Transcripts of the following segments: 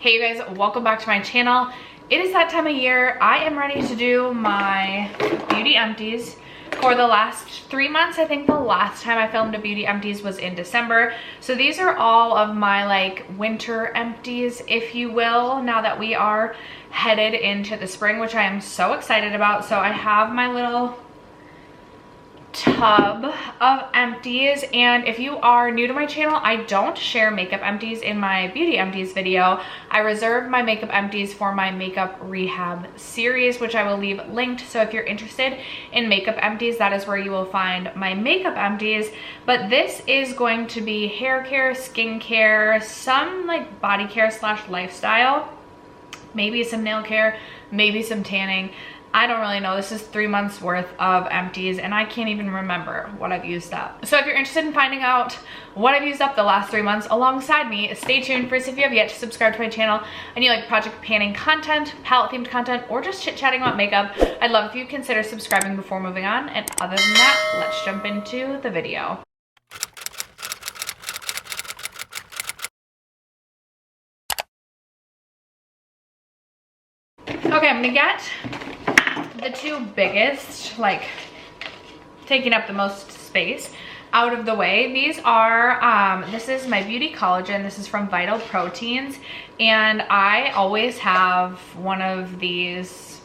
Hey you guys, welcome back to my channel. It is that time of year. I am ready to do my beauty empties for the last 3 months. I think the last time I filmed a beauty empties was in December. So these are all of my like winter empties, if you will, now that we are headed into the spring, which I am so excited about. So I have my little tub of empties, and if you are new to my channel, I don't share makeup empties in my beauty empties video. I reserve my makeup empties for my makeup rehab series, which I will leave linked. So if you're interested in makeup empties, that is where you will find my makeup empties. But this is going to be hair care, skin care, some like body care slash lifestyle, maybe some nail care, maybe some tanning. I don't really know. This is 3 months worth of empties and I can't even remember what I've used up. So if you're interested in finding out what I've used up the last 3 months alongside me, stay tuned. First, if you have yet to subscribe to my channel and you like project panning content, palette themed content, or just chit chatting about makeup, I'd love if you consider subscribing before moving on. And other than that, let's jump into the video. Okay, I'm gonna get the two biggest, like taking up the most space, out of the way. These are this is my beauty collagen. This is from Vital Proteins, and I always have one of these.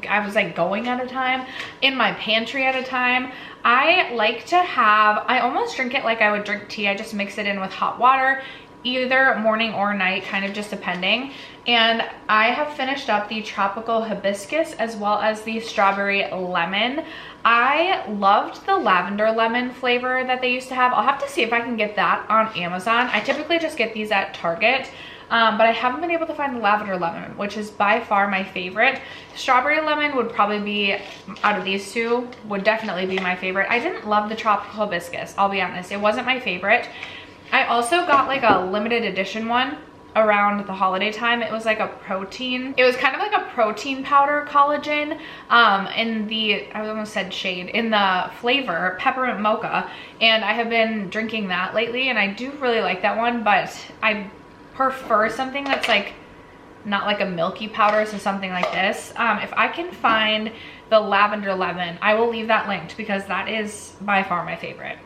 I was like going at a time in my pantry at a time. I like to have, I almost drink it like I would drink tea. I just mix it in with hot water, either morning or night, kind of just depending. And I have finished up the tropical hibiscus as well as the strawberry lemon. I loved the lavender lemon flavor that they used to have. I'll have to see if I can get that on Amazon. I typically just get these at Target, but I haven't been able to find the lavender lemon, which is by far my favorite. Strawberry lemon would probably be, out of these two, would definitely be my favorite. I didn't love the tropical hibiscus, I'll be honest. It wasn't my favorite. I also got like a limited edition one around the holiday time. It was like a protein, it was kind of like a protein powder collagen in the, I almost said shade, in the flavor peppermint mocha, and I have been drinking that lately and I do really like that one, but I prefer something that's like not like a milky powder, so something like this. If I can find the lavender lemon, I will leave that linked because that is by far my favorite.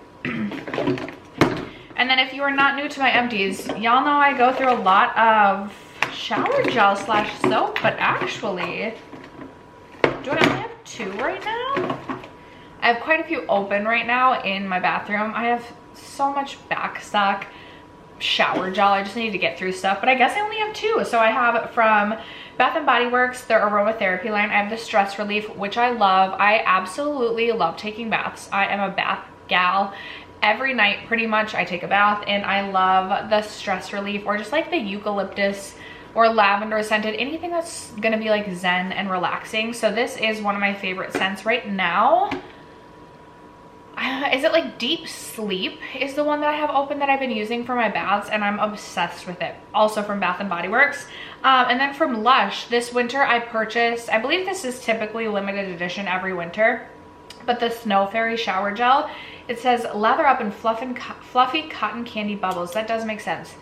And then if you are not new to my empties, y'all know I go through a lot of shower gel slash soap, but actually, do I only have 2 right now? I have quite a few open right now in my bathroom. I have so much backstock shower gel. I just need to get through stuff, but I guess I only have 2. So I have from Bath & Body Works, their aromatherapy line. I have the Stress Relief, which I love. I absolutely love taking baths. I am a bath gal. Every night pretty much I take a bath, and I love the Stress Relief, or just like the eucalyptus or lavender scented, anything that's gonna be like zen and relaxing. So this is one of my favorite scents right now. Is it like Deep Sleep is the one that I have open that I've been using for my baths, and I'm obsessed with it. Also from Bath & Body Works. And then from Lush, this winter I purchased, I believe this is typically limited edition every winter, but the Snow Fairy shower gel. It says lather up in fluffy cotton candy bubbles. That does make sense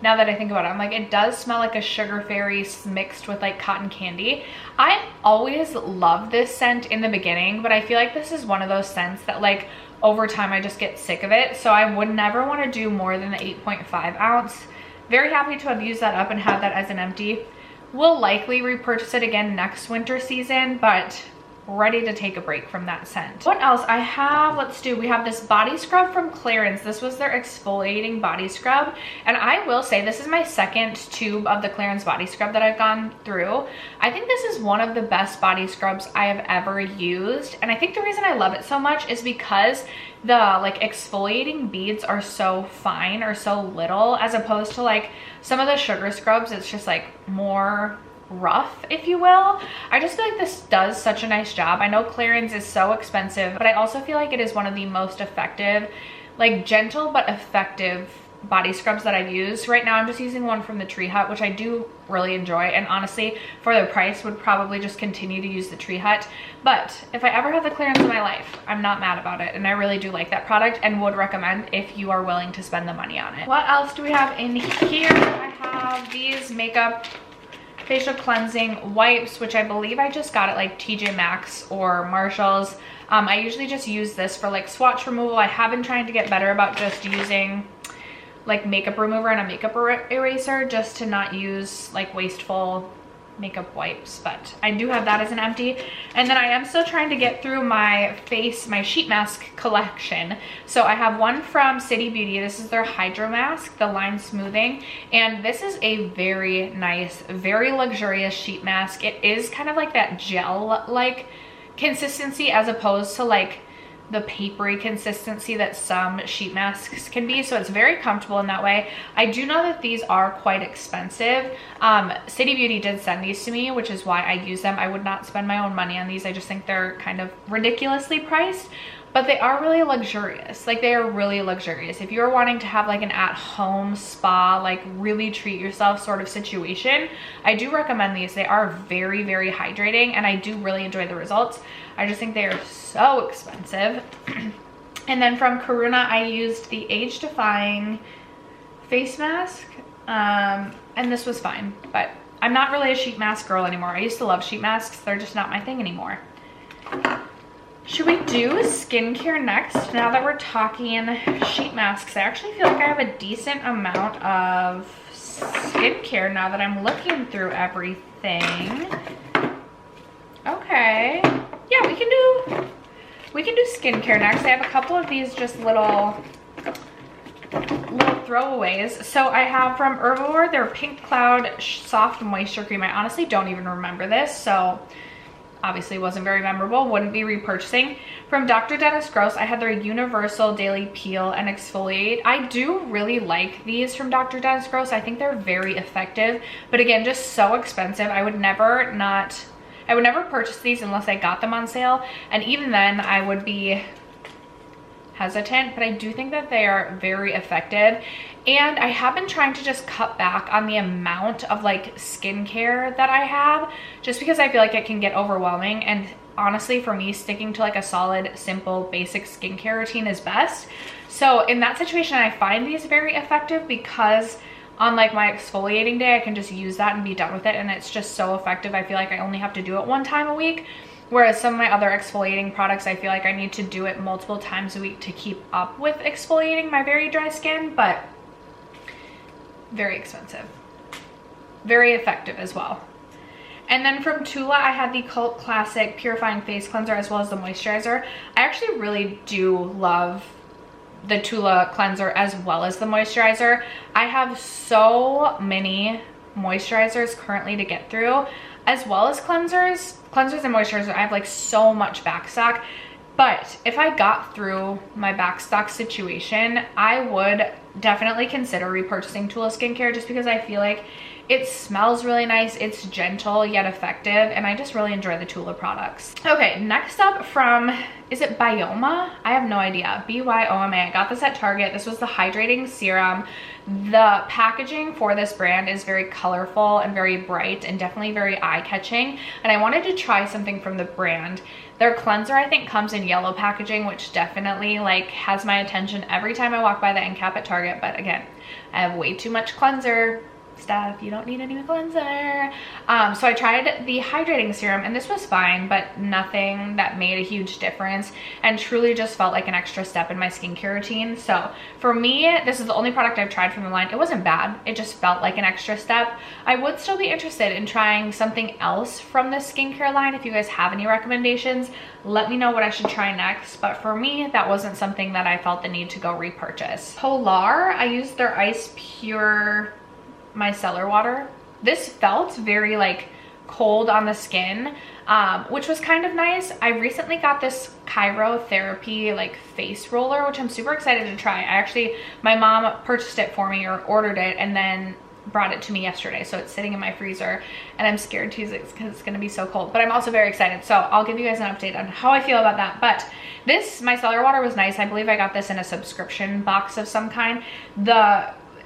now that I think about it. I'm like, it does smell like a sugar fairy mixed with like cotton candy. I always love this scent in the beginning, but I feel like this is one of those scents that like over time I just get sick of it. So I would never want to do more than the 8.5 ounce. Very happy to have used that up and have that as an empty. We'll likely repurchase it again next winter season, but ready to take a break from that scent. What else I have? We have this body scrub from Clarins. This was their exfoliating body scrub, and I will say this is my second tube of the Clarins body scrub that I've gone through. I think this is one of the best body scrubs I have ever used, and I think the reason I love it so much is because the like exfoliating beads are so fine, or so little, as opposed to like some of the sugar scrubs. It's just like more rough, if you will. I just feel like this does such a nice job. I know Clarins is so expensive, but I also feel like it is one of the most effective, like gentle but effective body scrubs that I've used. Right now I'm just using one from the Tree Hut, which I do really enjoy, and honestly for the price would probably just continue to use the Tree Hut. But if I ever have the clearance in my life, I'm not mad about it, and I really do like that product and would recommend if you are willing to spend the money on it. What else do we have in here? I have these makeup facial cleansing wipes, which I believe I just got at like TJ Maxx or Marshall's. I usually just use this for like swatch removal. I have been trying to get better about just using like makeup remover and a makeup eraser, just to not use like wasteful makeup wipes, but I do have that as an empty. And then I am still trying to get through my sheet mask collection. So I have one from City Beauty. This is their Hydro Mask, the line smoothing, and this is a very nice, very luxurious sheet mask. It is kind of like that gel like consistency as opposed to like the papery consistency that some sheet masks can be, so it's very comfortable in that way. I do know that these are quite expensive. City Beauty did send these to me, which is why I use them. I would not spend my own money on these. I just think they're kind of ridiculously priced, but they are really luxurious. Like, they are really luxurious. If you're wanting to have like an at-home spa, like really treat yourself sort of situation, I do recommend these. They are very, very hydrating, and I do really enjoy the results. I just think they are so expensive. And then from Karuna, I used the Age Defying face mask, and this was fine, but I'm not really a sheet mask girl anymore. I used to love sheet masks. They're just not my thing anymore. Should we do skincare next? Now that we're talking sheet masks, I actually feel like I have a decent amount of skincare now that I'm looking through everything. Okay. Yeah, we can do skincare next. I have a couple of these just little throwaways. So I have from Herbivore their Pink Cloud Soft Moisture Cream. I honestly don't even remember this, so obviously wasn't very memorable, wouldn't be repurchasing. From Dr. Dennis Gross, I had their Universal Daily Peel and Exfoliate. I do really like these from Dr. Dennis Gross. I think they're very effective, but again, just so expensive. I would never purchase these unless I got them on sale, and even then I would be hesitant, but I do think that they are very effective. And I have been trying to just cut back on the amount of like skincare that I have, just because I feel like it can get overwhelming. And honestly, for me, sticking to like a solid, simple, basic skincare routine is best. So in that situation, I find these very effective because on like my exfoliating day, I can just use that and be done with it, and it's just so effective. I feel like I only have to do it one time a week, whereas some of my other exfoliating products, I feel like I need to do it multiple times a week to keep up with exfoliating my very dry skin. But very expensive, very effective as well. And then from Tula, I had the Cult Classic Purifying Face Cleanser as well as the moisturizer. I actually really do love the Tula cleanser as well as the moisturizer. I have so many moisturizers currently to get through, as well as cleansers and moisturizers. I have like so much backstock, but if I got through my backstock situation, I would definitely consider repurchasing Tula skincare, just because I feel like it smells really nice, it's gentle yet effective, and I just really enjoy the Tula products. Okay, next up from, is it Bioma? I have no idea. BYOMA. I got this at Target. This was the hydrating serum. The packaging for this brand is very colorful and very bright and definitely very eye-catching, and I wanted to try something from the brand. Their cleanser, I think, comes in yellow packaging, which definitely like has my attention every time I walk by the end cap at Target. But again, I have way too much cleanser stuff. You don't need any cleanser. So I tried the hydrating serum, and this was fine, but nothing that made a huge difference, and truly just felt like an extra step in my skincare routine. So for me, this is the only product I've tried from the line. It wasn't bad, it just felt like an extra step. I would still be interested in trying something else from the skincare line. If you guys have any recommendations, let me know what I should try next. But for me, that wasn't something that I felt the need to go repurchase. Polar, I used their Ice Pure micellar water. This felt very like cold on the skin, which was kind of nice. I recently got this Chirotherapy like face roller, which I'm super excited to try. My mom purchased it for me, or ordered it, and then brought it to me yesterday, so it's sitting in my freezer and I'm scared to use it because it's going to be so cold, but I'm also very excited, so I'll give you guys an update on how I feel about that. But this micellar water was nice. I believe I got this in a subscription box of some kind.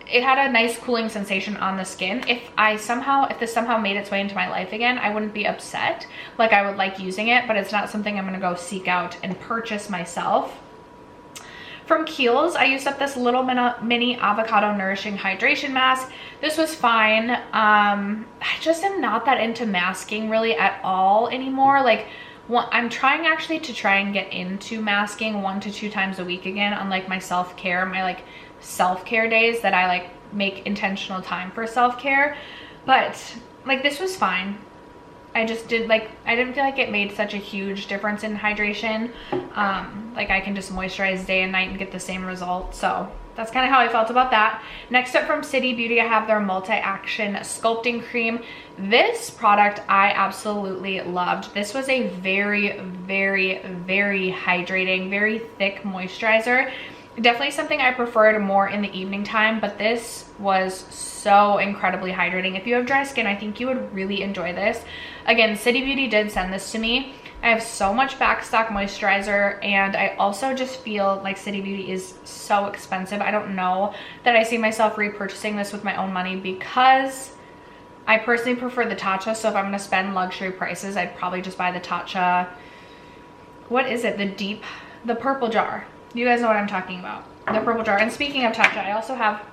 It had a nice cooling sensation on the skin. If this somehow made its way into my life again, I wouldn't be upset. Like, I would like using it, but it's not something I'm gonna go seek out and purchase myself. From Kiehl's, I used up this little mini avocado nourishing hydration mask. This was fine. I just am not that into masking really at all anymore. Like, I'm trying actually to try and get into masking 1 to 2 times a week again on like my self-care, my like self-care days that I like make intentional time for self-care. But like, this was fine. I just didn't feel like it made such a huge difference in hydration. Like, I can just moisturize day and night and get the same result. So that's kind of how I felt about that. Next up, from City Beauty, I have their multi-action sculpting cream. This product I absolutely loved. This was a very, very, very hydrating, very thick moisturizer. Definitely something I preferred more in the evening time, but this was so incredibly hydrating. If you have dry skin, I think you would really enjoy this. Again, City Beauty did send this to me. I have so much backstock moisturizer, and I also just feel like City Beauty is so expensive. I don't know that I see myself repurchasing this with my own money, because I personally prefer the Tatcha. So if I'm gonna spend luxury prices, I'd probably just buy the Tatcha. What is it? The purple jar. You guys know what I'm talking about. The purple jar. And speaking of Tatcha, I also have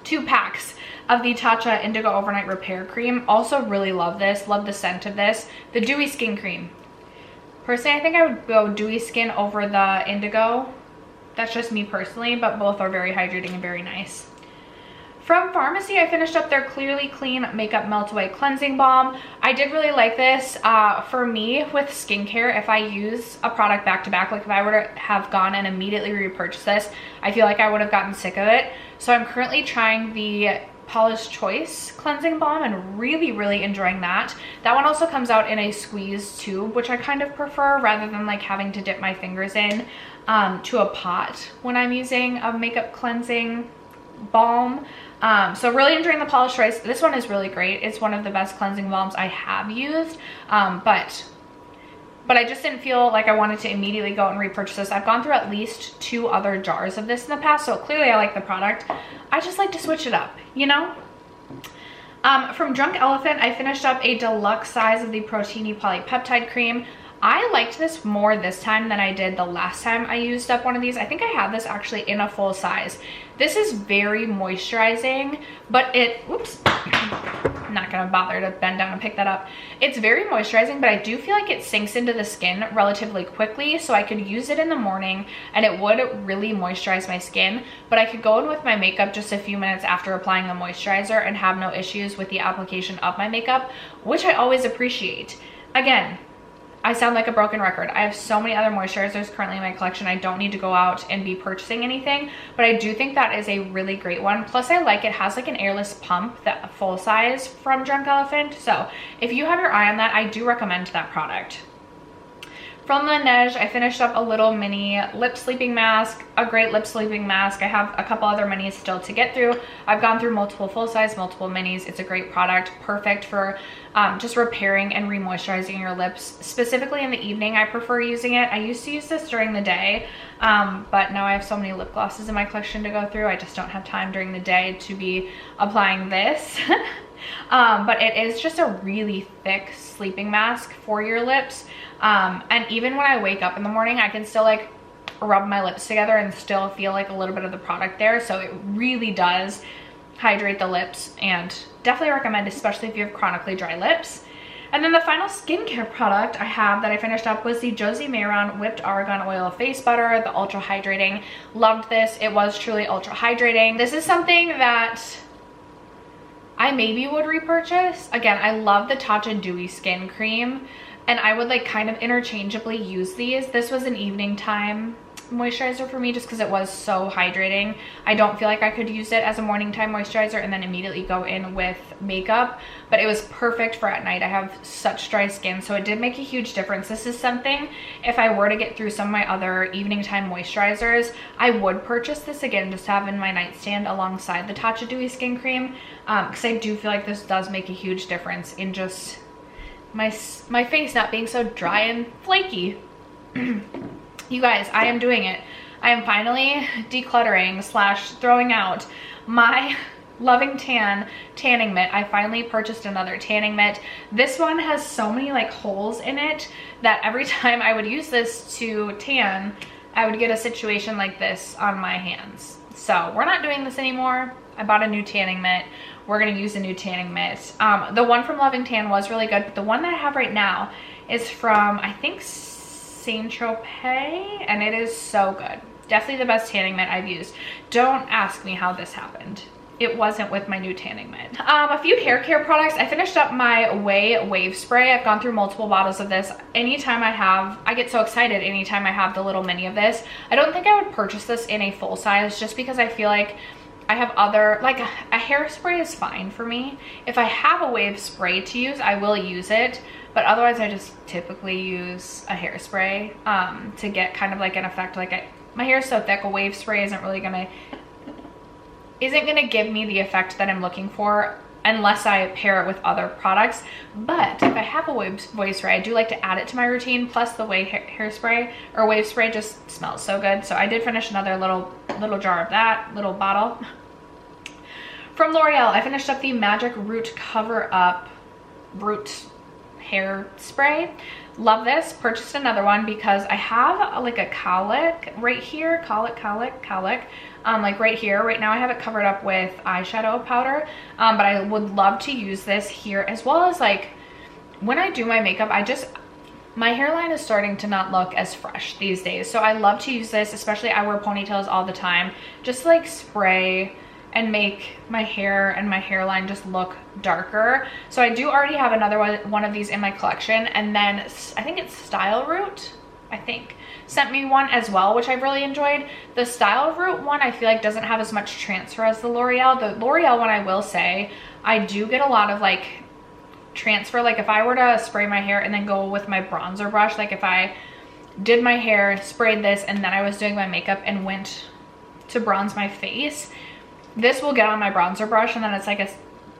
2 packs of the Tatcha Indigo Overnight Repair Cream. Also really love this. Love the scent of this. The Dewy Skin Cream. Personally, I think I would go Dewy Skin over the Indigo. That's just me personally, but both are very hydrating and very nice. From Pharmacy, I finished up their Clearly Clean Makeup Melt Away Cleansing Balm. I did really like this. For me, with skincare, if I use a product back to back, like if I were to have gone and immediately repurchased this, I feel like I would have gotten sick of it. So I'm currently trying the Paula's Choice Cleansing Balm and really, really enjoying that. That one also comes out in a squeeze tube, which I kind of prefer, rather than like having to dip my fingers in to a pot when I'm using a makeup cleansing balm. So really enjoying the Paula's Choice. This one is really great. It's one of the best cleansing balms I have used, but I just didn't feel like I wanted to immediately go and repurchase this. I've gone through at least 2 other jars of this in the past, so clearly I like the product. I just like to switch it up, you know? From Drunk Elephant, I finished up a deluxe size of the Proteini Polypeptide Cream. I liked this more this time than I did the last time I used up one of these. I think I have this actually in a full size. This is very moisturizing, but oops, I'm not gonna bother to bend down and pick that up. It's very moisturizing, but I do feel like it sinks into the skin relatively quickly, so I could use it in the morning and it would really moisturize my skin, but I could go in with my makeup just a few minutes after applying the moisturizer and have no issues with the application of my makeup, which I always appreciate. Again, I sound like a broken record. I have so many other moisturizers currently in my collection. I don't need to go out and be purchasing anything, but I do think that is a really great one. Plus, I like it has like an airless pump, that full size from Drunk Elephant. So if you have your eye on that, I do recommend that product. From Laneige, I finished up a little mini lip sleeping mask, a great lip sleeping mask. I have a couple other minis still to get through. I've gone through multiple full size, multiple minis. It's a great product, perfect for just repairing and re-moisturizing your lips. Specifically in the evening, I prefer using it. I used to use this during the day, but now I have so many lip glosses in my collection to go through. I just don't have time during the day to be applying this. But it is just a really thick sleeping mask for your lips. And even when I wake up in the morning, I can still like rub my lips together and still feel like a little bit of the product there. So it really does hydrate the lips, and definitely recommend, especially if you have chronically dry lips. And then the final skincare product I have that I finished up was the Josie Maran Whipped Argan Oil Face Butter, the Ultra Hydrating. Loved this. It was truly ultra hydrating. This is something that I maybe would repurchase. Again, I love the Tatcha Dewy Skin Cream, and I would like kind of interchangeably use these. This was an evening time moisturizer for me just because it was so hydrating. I don't feel like I could use it as a morning time moisturizer and then immediately go in with makeup, but it was perfect for at night. I have such dry skin, so it did make a huge difference. This is something, if I were to get through some of my other evening time moisturizers, I would purchase this again just to have in my nightstand alongside the Tatcha Dewy Skin Cream, because I do feel like this does make a huge difference in just my face not being so dry and flaky. You guys, I am doing it. I am finally decluttering / throwing out my Loving Tan tanning mitt. I finally purchased another tanning mitt. This one has so many like holes in it that every time I would use this to tan, I would get a situation like this on my hands. So we're not doing this anymore. I bought a new tanning mitt. We're gonna use a new tanning mitt. The one from Loving Tan was really good, but the one that I have right now is from, I think, Saint Tropez, and it is so good. Definitely the best tanning mitt I've used. Don't ask me how this happened. It wasn't with my new tanning mitt. A few hair care products. I finished up my Way Wave Spray. I've gone through multiple bottles of this. Anytime I get so excited anytime I have the little mini of this. I don't think I would purchase this in a full size just because I feel like I have other, like a hairspray is fine for me. If I have a wave spray to use, I will use it. But otherwise, I just typically use a hairspray to get kind of like an effect. Like my hair is so thick, a wave spray isn't gonna give me the effect that I'm looking for unless I pair it with other products. But if I have a wave spray, I do like to add it to my routine. Plus the hairspray or wave spray just smells so good. So I did finish another little jar of that, little bottle. From L'Oreal, I finished up the Magic Root Cover Up hair spray. Love this. Purchased another one because I have like a colic right here, colic, like right here. Right now I have it covered up with eyeshadow powder, but I would love to use this here as well as like when I do my makeup. My hairline is starting to not look as fresh these days, so I love to use this, especially I wear ponytails all the time, just like spray and make my hair and my hairline just look darker. So I do already have another one of these in my collection, and then I think it's Style Root, sent me one as well, which I've really enjoyed. The Style Root one I feel like doesn't have as much transfer as the L'Oreal. The L'Oreal one, I will say, I do get a lot of like transfer. Like if I were to spray my hair and then go with my bronzer brush, like if I did my hair, sprayed this, and then I was doing my makeup and went to bronze my face, this will get on my bronzer brush and then it's like a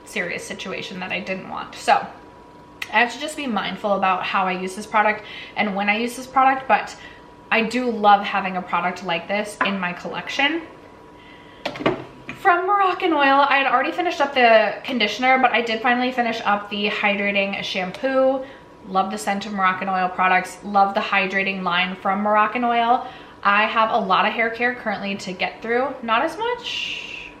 serious situation that I didn't want. So I have to just be mindful about how I use this product and when I use this product, but I do love having a product like this in my collection. From Moroccanoil, I had already finished up the conditioner, but I did finally finish up the hydrating shampoo. Love the scent of Moroccanoil products. Love the hydrating line from Moroccanoil. I have a lot of hair care currently to get through. Not as much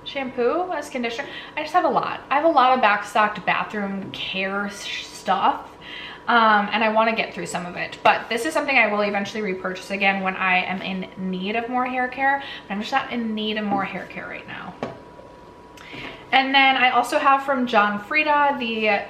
shampoo as conditioner. I just have a lot. I have a lot of backstocked bathroom care stuff, and I want to get through some of it. But this is something I will eventually repurchase again when I am in need of more hair care. But I'm just not in need of more hair care right now. And then I also have from John Frieda the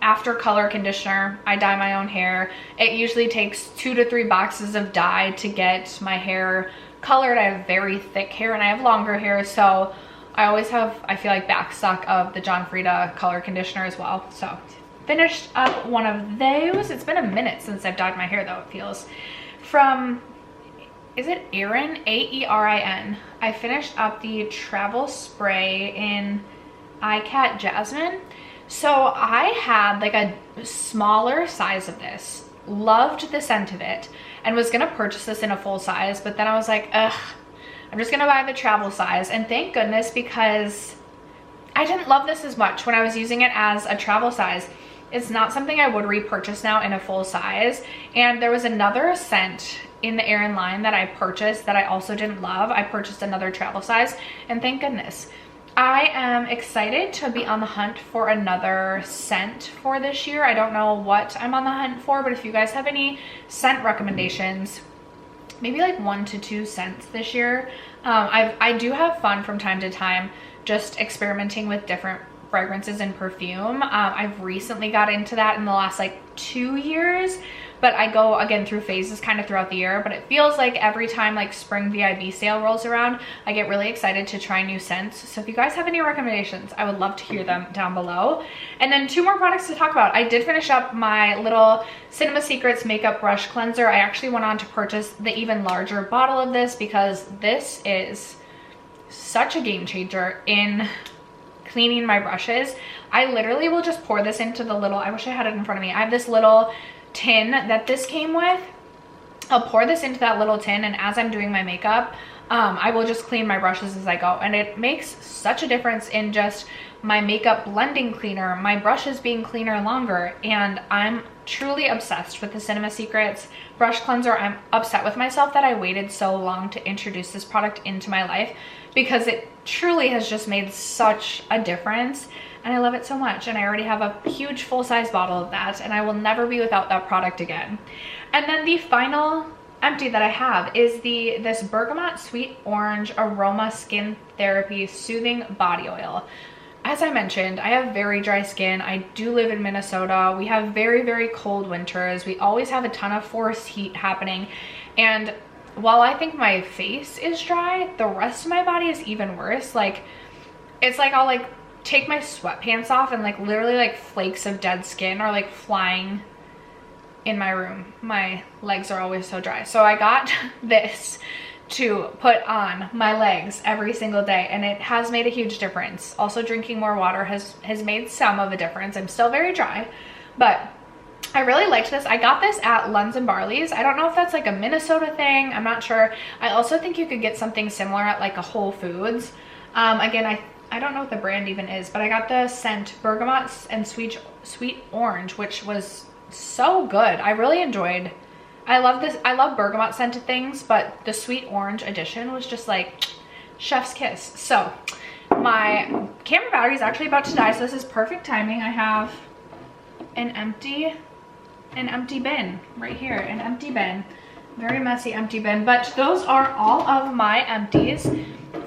After Color conditioner. I dye my own hair. It usually takes 2 to 3 boxes of dye to get my hair colored. I have very thick hair and I have longer hair, so I always have, I feel like, backstock of the John Frieda color conditioner as well. So finished up one of those. It's been a minute since I've dyed my hair though, it feels. From, is it Erin? A-E-R-I-N. I finished up the travel spray in iCat Jasmine. So I had like a smaller size of this, loved the scent of it, and was gonna purchase this in a full size, but then I was like, ugh, I'm just gonna buy the travel size. And thank goodness, because I didn't love this as much when I was using it as a travel size. It's not something I would repurchase now in a full size. And there was another scent in the Erin line that I purchased that I also didn't love. I purchased another travel size, and thank goodness. I am excited to be on the hunt for another scent for this year. I don't know what I'm on the hunt for, but if you guys have any scent recommendations, maybe like 1 to 2 scents this year. I do have fun from time to time just experimenting with different fragrances and perfume. I've recently got into that in the last like 2 years, but I go again through phases kind of throughout the year. But it feels like every time like spring VIB sale rolls around, I get really excited to try new scents. So if you guys have any recommendations, I would love to hear them down below. And then 2 more products to talk about. I did finish up my little Cinema Secrets makeup brush cleanser. I actually went on to purchase the even larger bottle of this because this is such a game changer in cleaning my brushes. I literally will just pour this into the little, I wish I had it in front of me. I have this little tin that this came with. I'll pour this into that little tin, and as I'm doing my makeup, I will just clean my brushes as I go. And it makes such a difference in just my makeup blending cleaner, my brushes being cleaner longer, and I'm truly obsessed with the Cinema Secrets brush cleanser. I'm upset with myself that I waited so long to introduce this product into my life because it truly has just made such a difference, and I love it so much. And I already have a huge full-size bottle of that, and I will never be without that product again. And then the final empty that I have is this Bergamot Sweet Orange Aroma Skin Therapy Soothing Body Oil. As I mentioned, I have very dry skin. I do live in Minnesota. We have very, very cold winters. We always have a ton of forest heat happening. And while I think my face is dry, the rest of my body is even worse. Like, it's like I'll like take my sweatpants off and like literally like flakes of dead skin are like flying in my room. My legs are always so dry. So I got this to put on my legs every single day, and it has made a huge difference. Also, drinking more water has made some of a difference. I'm still very dry, but I really liked this. I got this at Lunds and Barley's. I don't know if that's like a Minnesota thing. I'm not sure. I also think you could get something similar at like a Whole Foods. Again, I don't know what the brand even is, but I got the scent Bergamot and Sweet Orange, which was so good. I really enjoyed. I love this. I love bergamot scented things, but the Sweet Orange edition was just like chef's kiss. So my camera battery is actually about to die, so this is perfect timing. I have an empty bin right here, an empty bin, very messy empty bin. But those are all of my empties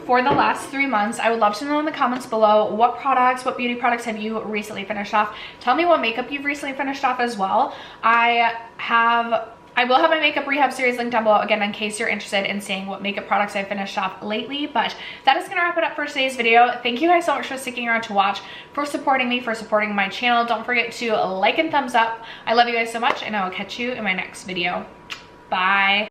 for the last 3 months. I would love to know in the comments below what beauty products have you recently finished off. Tell me what makeup you've recently finished off as well. I will have my makeup rehab series linked down below, again, in case you're interested in seeing what makeup products I've finished off lately. But that is going to wrap it up for today's video. Thank you guys so much for sticking around to watch, for supporting me, for supporting my channel. Don't forget to like and thumbs up. I love you guys so much, and I will catch you in my next video. Bye.